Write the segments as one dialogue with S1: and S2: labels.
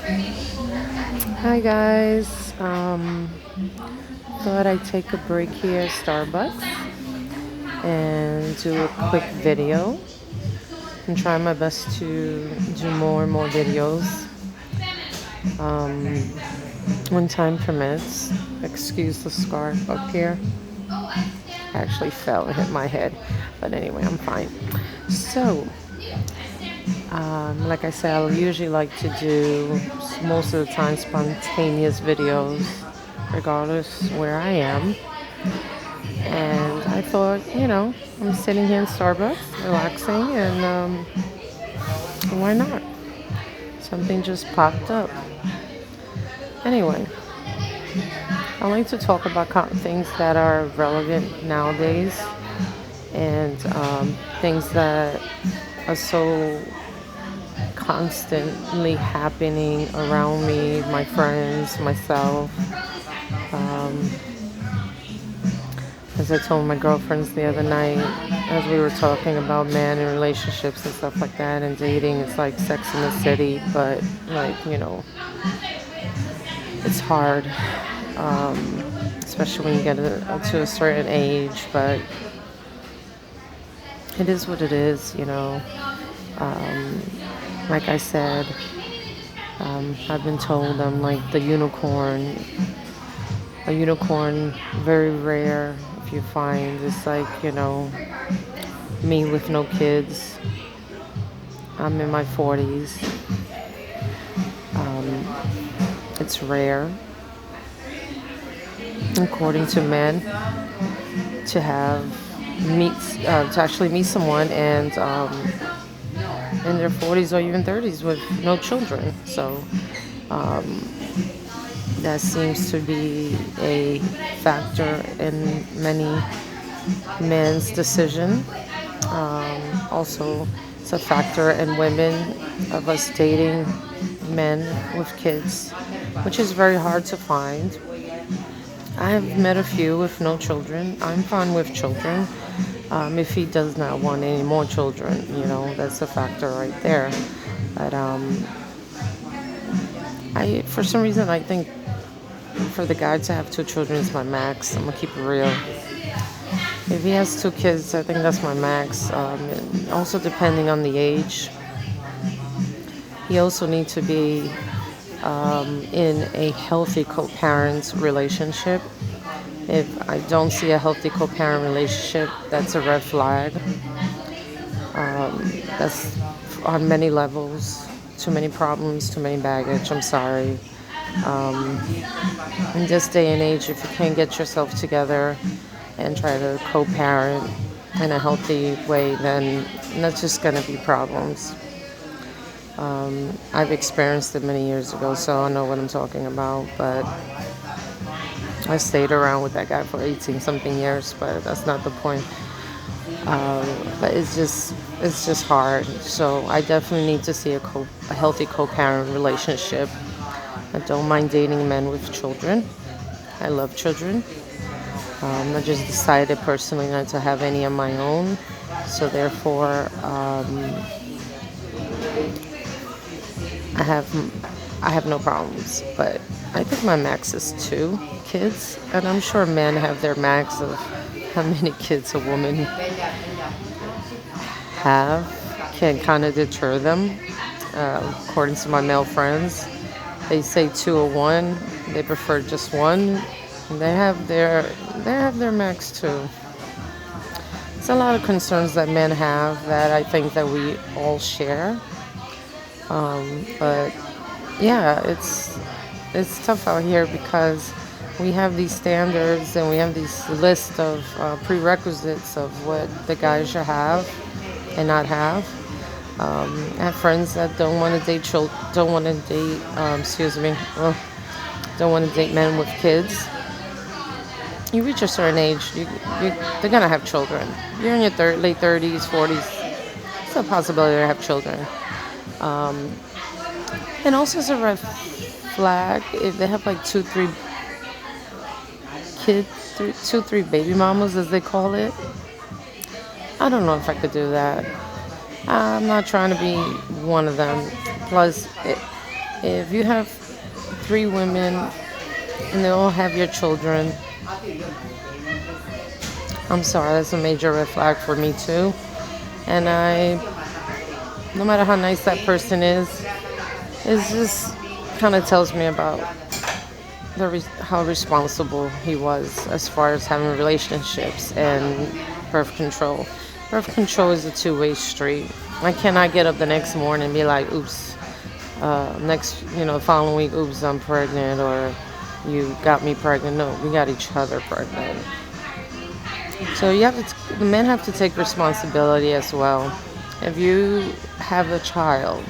S1: Hi guys. Thought I'd take a break here at Starbucks and do a quick video and try my best to do more and more videos um, when time permits. Excuse the scarf up here. I actually fell and hit my head, but anyway, I'm fine. So, like I said, I usually like to do most of the time spontaneous videos, regardless where I am. And I thought, I'm sitting here in Starbucks, relaxing, and why not? Something just popped up. Anyway, I like to talk about things that are relevant nowadays and things that are so constantly happening around me, my friends, myself. Um, as I told my girlfriends the other night, as we were talking about men and relationships and stuff like that and dating, it's like Sex in the City, but it's hard, um, especially when you get to a certain age, but it is what it is. Um, like I said, I've been told I'm like the unicorn. A unicorn, very rare if you find. It's like, me with no kids. I'm in my 40s. It's rare, according to men, to have meet to actually meet someone and in their 40s or even 30s with no children. So that seems to be a factor in many men's decision. Also, it's a factor in women of us dating men with kids, which is very hard to find. I have met a few with no children. I'm fine with children. If he does not want any more children, that's a factor right there. But for some reason, I think for the guy to have two children is my max. I'm gonna keep it real. If he has two kids, I think that's my max. And also depending on the age, he also needs to be in a healthy co-parent relationship. If I don't see a healthy co-parent relationship, that's a red flag. That's on many levels. Too many problems, too many baggage. I'm sorry. Um, in this day and age, if you can't get yourself together and try to co-parent in a healthy way, then that's just going to be problems. I've experienced it many years ago, so I know what I'm talking about. But I stayed around with that guy for 18 something years, but that's not the point. But it's just hard. So I definitely need to see a healthy co-parent relationship. I don't mind dating men with children. I love children. I just decided personally not to have any of my own. So therefore, I have I have no problems. But I think my max is 2 kids, and I'm sure men have their max of how many kids a woman have can kind of deter them. According to my male friends, they say 2 or 1. They prefer just one. They have their max too. It's a lot of concerns that men have that I think that we all share. But yeah, it's tough out here because we have these standards and we have these list of prerequisites of what the guy should have and not have. I have friends that don't want to date don't want to date, don't want to date men with kids. You reach a certain age, they're gonna have children. You're in your late 30s, 40s. It's a possibility to have children. Um, and also, it's a red flag if they have like 2, 3 kids, 2, 3 baby mamas, as they call it. I don't know if I could do that. I'm not trying to be one of them. Plus, If you have three women and they all have your children, I'm sorry, that's a major red flag for me too. And no matter how nice that person is, it just kind of tells me about how responsible he was as far as having relationships and birth control. Birth control is a two-way street. I cannot get up the next morning and be like, oops, following week, oops, I'm pregnant, or you got me pregnant. No, we got each other pregnant. So the men have to take responsibility as well. If you have a child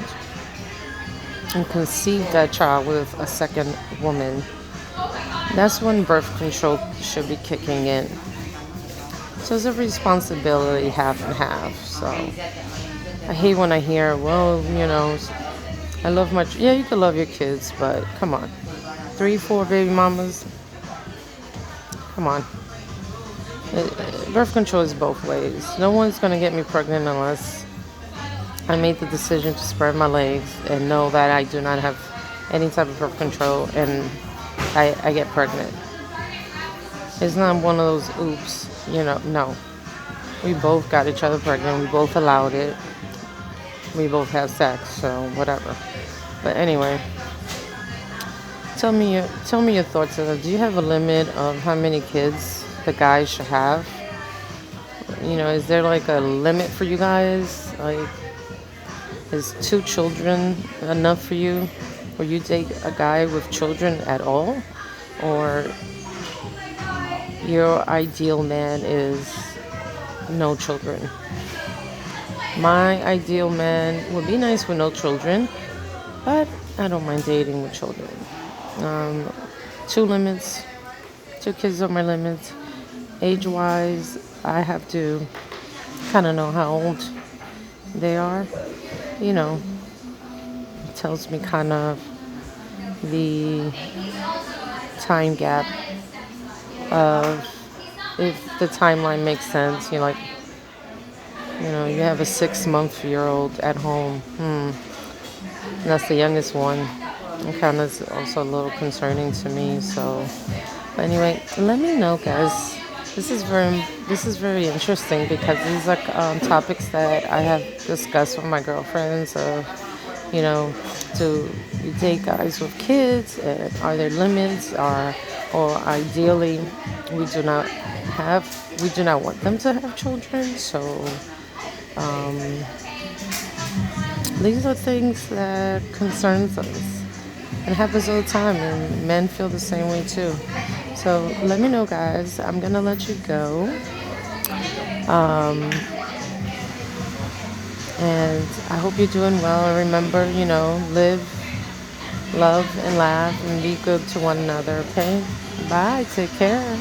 S1: and conceive that child with a second woman, that's when birth control should be kicking in. So it's a responsibility half and half. So I hate when I hear, well, I love yeah, you can love your kids, but come on. 3, 4 baby mamas, come on. Birth control is both ways. No one's going to get me pregnant unless I made the decision to spread my legs and know that I do not have any type of birth control and I get pregnant. It's not one of those oops, no. We both got each other pregnant. We both allowed it. We both have sex, so whatever. But anyway, tell me your thoughts on it. Do you have a limit of how many kids the guys should have? Is there like a limit for you guys? Like, is 2 children enough for you? Will you date a guy with children at all? Or your ideal man is no children? My ideal man would be nice with no children, but I don't mind dating with children. 2 limits. 2 kids are my limits. Age-wise, I have to kind of know how old they are. It tells me kind of the time gap of if the timeline makes sense. You have a 6-month-year-old at home. And that's the youngest one. It kind of is also a little concerning to me. So, but anyway, let me know, guys. This is very interesting because these are topics that I have discussed with my girlfriends. Do you date guys with kids? And are there limits? Or ideally, we do not want them to have children. So these are things that concerns us and happens all the time, and men feel the same way too. So let me know, guys. I'm gonna let you go. And I hope you're doing well. And remember, live, love, and laugh, and be good to one another. Okay? Bye. Take care.